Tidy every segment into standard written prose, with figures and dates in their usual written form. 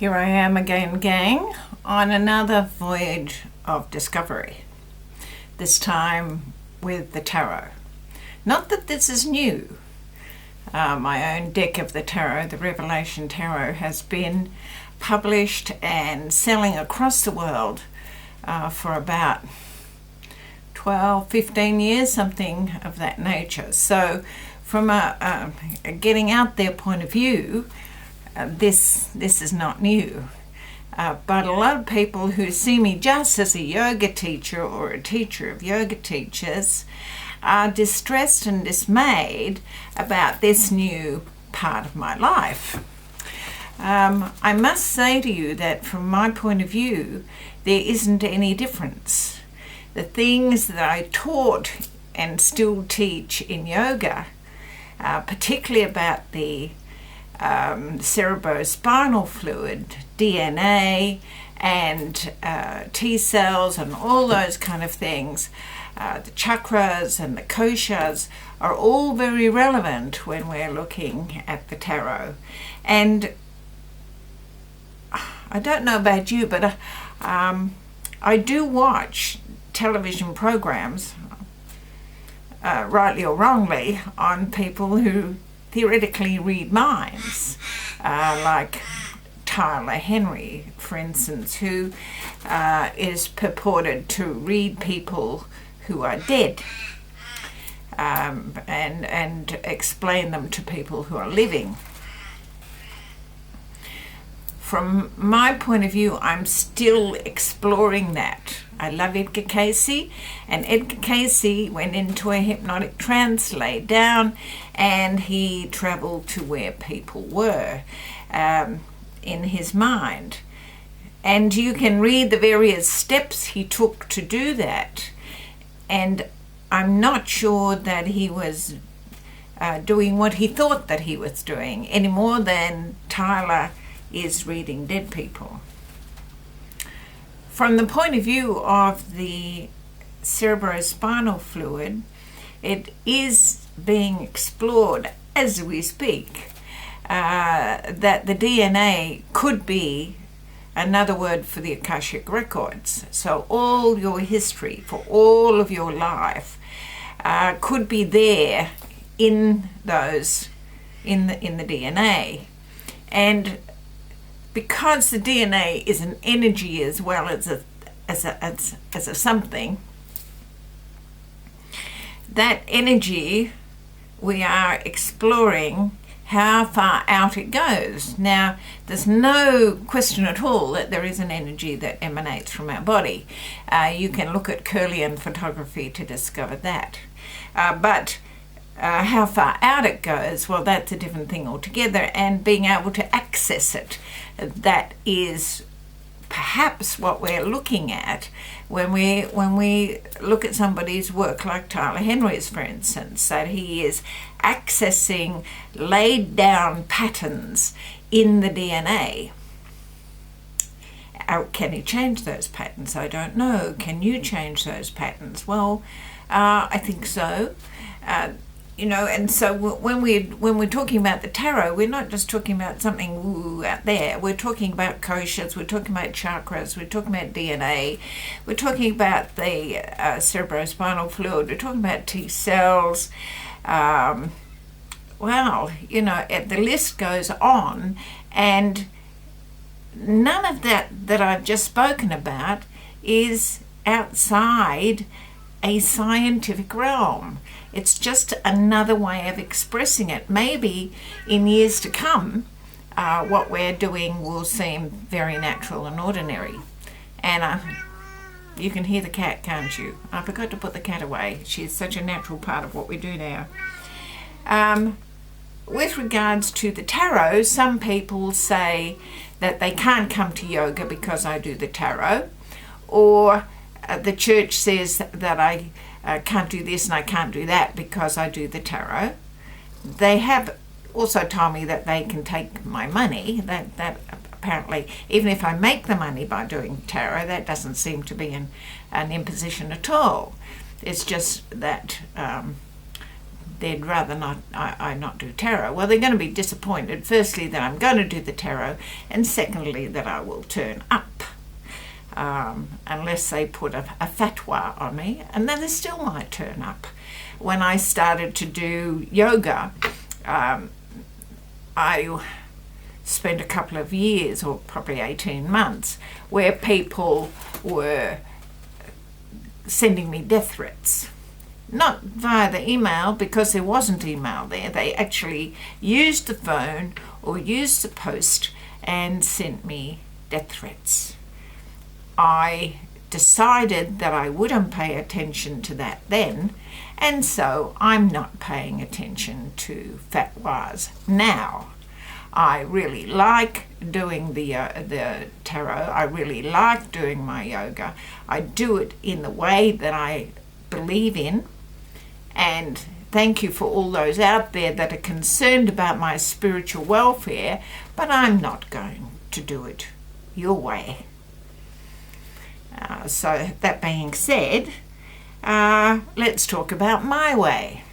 Here I am again, gang, on another voyage of discovery, this time with the tarot. Not that this is new. My own deck of the tarot, the Revelation Tarot, has been published and selling across the world for about 12, 15 years, something of that nature. So from a getting out there point of view, this is not new. But a lot of people who see me just as a yoga teacher or a teacher of yoga teachers are distressed and dismayed about this new part of my life. I must say to you that from my point of view, there isn't any difference. The things that I taught and still teach in yoga, particularly about the cerebrospinal fluid, DNA, and T cells and all those kind of things, the chakras and the koshas are all very relevant when we're looking at the tarot. And I don't know about you, but I do watch television programs, rightly or wrongly, on people who theoretically read minds, like Tyler Henry, for instance, who is purported to read people who are dead and explain them to people who are living. From my point of view, I'm still exploring that. I love Edgar Cayce, and Edgar Cayce went into a hypnotic trance, laid down, and he traveled to where people were in his mind. And you can read the various steps he took to do that. And I'm not sure that he was doing what he thought that he was doing, any more than Tyler is reading dead people. From the point of view of the cerebrospinal fluid, it is being explored as we speak, that the DNA could be another word for the Akashic records. So all your history for all of your life could be there in those, in the DNA. And because the DNA is an energy as well as a something, that energy, we are exploring how far out it goes. Now, there's no question at all that there is an energy that emanates from our body. You can look at Kirlian photography to discover that. But how far out it goes, well, that's a different thing altogether, and being able to access it, that is perhaps what we're looking at when we look at somebody's work like Tyler Henry's, for instance, that he is accessing laid down patterns in the DNA. Can he change those patterns? I don't know. Can you change those patterns? Well, I think so. And so when we're talking about the tarot, we're not just talking about something woo out there. We're talking about koshas, we're talking about chakras, we're talking about DNA, we're talking about the cerebrospinal fluid, we're talking about T cells. The list goes on, and none of that I've just spoken about is outside a scientific realm. It's just another way of expressing it. Maybe in years to come, what we're doing will seem very natural and ordinary. And you can hear the cat, can't you? I forgot to put the cat away. She's such a natural part of what we do now. With regards to the tarot, some people say that they can't come to yoga because I do the tarot, or the church says that I can't do this and I can't do that because I do the tarot. They have also told me that they can take my money. That apparently, even if I make the money by doing tarot, that doesn't seem to be an imposition at all. It's just that they'd rather not I not do tarot. Well, they're going to be disappointed, firstly, that I'm going to do the tarot, and secondly, that I will turn up. Unless they put a fatwa on me, and then they still might turn up. When I started to do yoga, I spent a couple of years, or probably 18 months, where people were sending me death threats. Not via the email, because there wasn't email there. They actually used the phone or used the post and sent me death threats. I decided that I wouldn't pay attention to that then, and so I'm not paying attention to fatwas now. I really like doing the tarot. I really like doing my yoga. I do it in the way that I believe in, and thank you for all those out there that are concerned about my spiritual welfare, but I'm not going to do it your way. So that being said, let's talk about my way.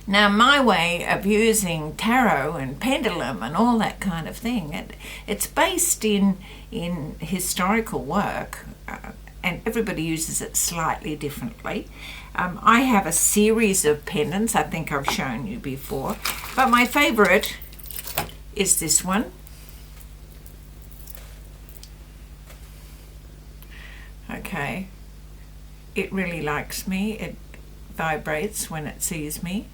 Now, my way of using tarot and pendulum and all that kind of thing, it's based in historical work, and everybody uses it slightly differently. I have a series of pendants I think I've shown you before, but my favourite is this one. Okay, it really likes me. It vibrates when it sees me,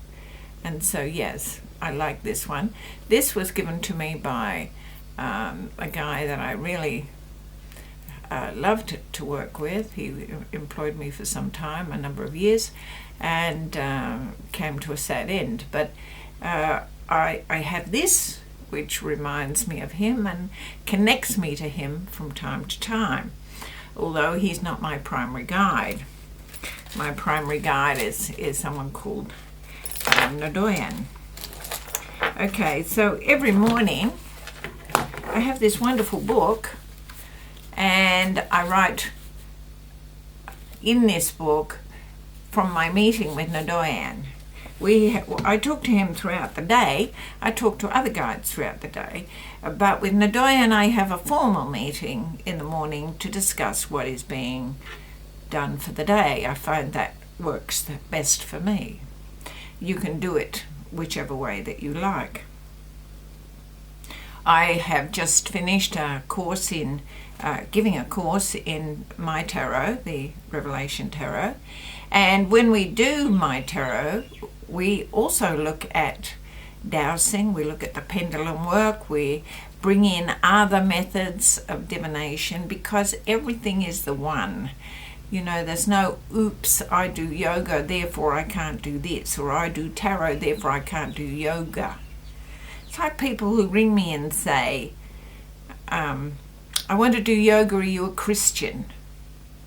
and so yes, I like this one. This was given to me by a guy that I really loved to work with. He employed me for some time, a number of years, and came to a sad end. But I have this, which reminds me of him and connects me to him from time to time, although he's not my primary guide. My primary guide is someone called Nadoyan. Okay, so every morning I have this wonderful book, and I write in this book from my meeting with Nadoyan. I talk to him throughout the day. I talk to other guides throughout the day. But with Nadoyan, I have a formal meeting in the morning to discuss what is being done for the day. I find that works the best for me. You can do it whichever way that you like. I have just finished a course in giving a course in my tarot, the Revelation Tarot. And when we do my tarot, we also look at dowsing, we look at the pendulum work, we bring in other methods of divination, because everything is the one. You know, there's no, oops, I do yoga, therefore I can't do this, or I do tarot, therefore I can't do yoga. It's like people who ring me and say, I want to do yoga, are you a Christian?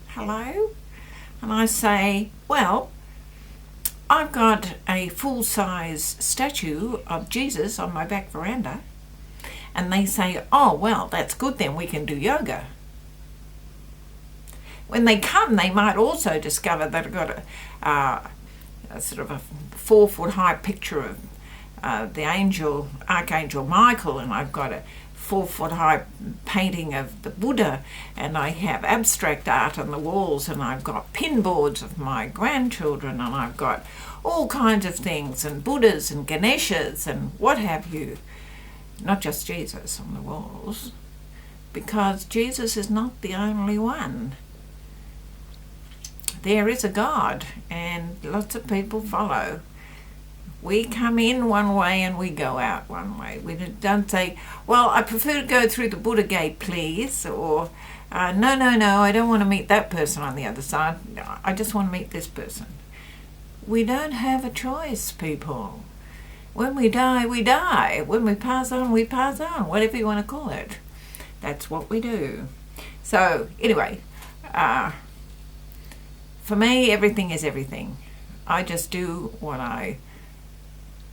Hello? And I say, well, I've got a full-size statue of Jesus on my back veranda. And they say, oh, well, that's good then, we can do yoga. When they come, they might also discover that I've got a sort of a 4-foot-high picture of the Archangel Michael, and I've got a 4-foot-high painting of the Buddha, and I have abstract art on the walls, and I've got pin boards of my grandchildren, and I've got all kinds of things, and Buddhas and Ganeshas and what have you. Not just Jesus on the walls, because Jesus is not the only one. There is a God, and lots of people follow. We come in one way and we go out one way. We don't say, well, I prefer to go through the Buddha gate, please, or no, I don't want to meet that person on the other side. I just want to meet this person. We don't have a choice, people. When we die, we die. When we pass on, we pass on, whatever you want to call it. That's what we do. So, anyway, for me, everything is everything. I just do what I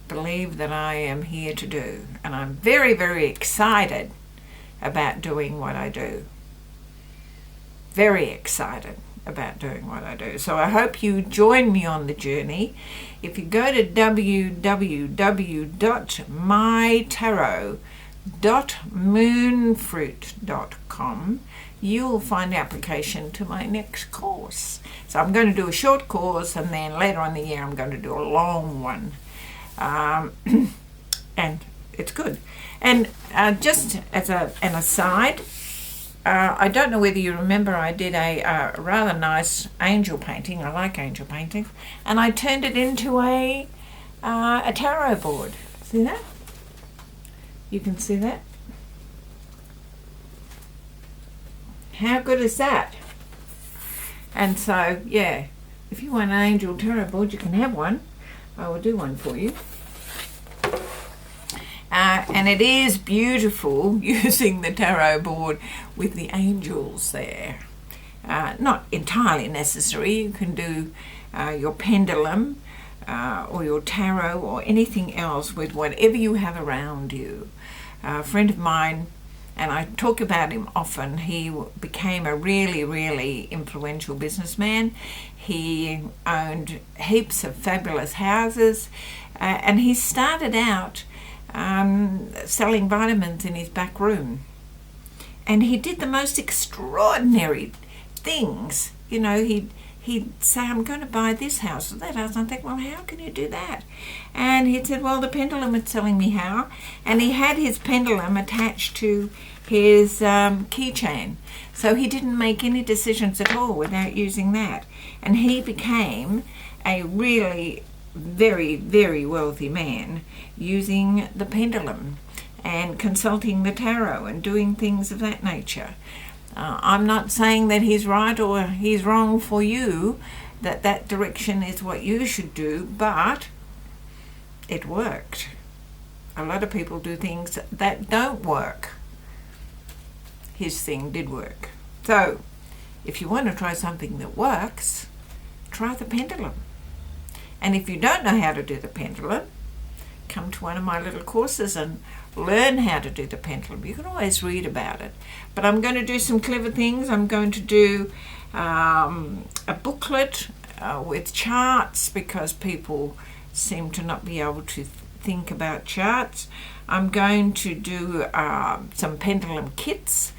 believe that I am here to do. And I'm very, very excited about doing what I do. Very excited about doing what I do. So I hope you join me on the journey. If you go to www.mytarot.moonfruit.com, you'll find application to my next course. So I'm going to do a short course, and then later on in the year I'm going to do a long one. And it's good. And just as an aside, I don't know whether you remember, I did a rather nice angel painting. I like angel paintings. And I turned it into a tarot board. See that? You can see that? How good is that? And so, yeah, if you want an angel tarot board, you can have one. I will do one for you. And it is beautiful using the tarot board with the angels there. Not entirely necessary. You can do your pendulum or your tarot or anything else with whatever you have around you. A friend of mine, and I talk about him often, he became a really, really influential businessman. He owned heaps of fabulous houses, and he started out selling vitamins in his back room. And he did the most extraordinary things. You know, he'd say, I'm going to buy this house or that house. And I think, well, how can you do that? And he said, well, the pendulum is telling me how. And he had his pendulum attached to his keychain. So he didn't make any decisions at all without using that. And he became a really very, very wealthy man using the pendulum and consulting the tarot and doing things of that nature. I'm not saying that he's right or he's wrong for you, that direction is what you should do, but it worked. A lot of people do things that don't work. His thing did work. So, if you want to try something that works, try the pendulum. And if you don't know how to do the pendulum, come to one of my little courses and learn how to do the pendulum. You can always read about it. But I'm going to do some clever things. I'm going to do a booklet with charts, because people seem to not be able to think about charts. I'm going to do some pendulum kits.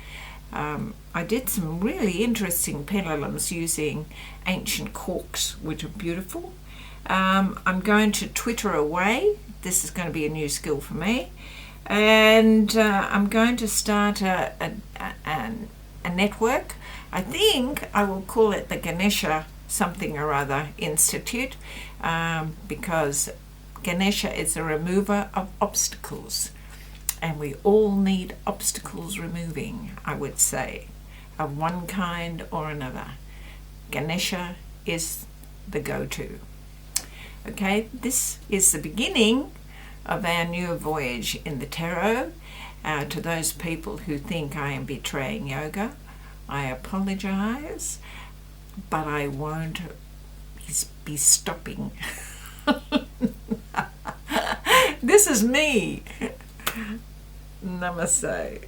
I did some really interesting pendulums using ancient corks, which are beautiful. I'm going to Twitter away. This is going to be a new skill for me. And I'm going to start a network. I think I will call it the Ganesha something or other Institute, because Ganesha is a remover of obstacles. And we all need obstacles removing, I would say, of one kind or another. Ganesha is the go-to. Okay, this is the beginning of our new voyage in the tarot. To those people who think I am betraying yoga, I apologize, but I won't be stopping. This is me. Namaste.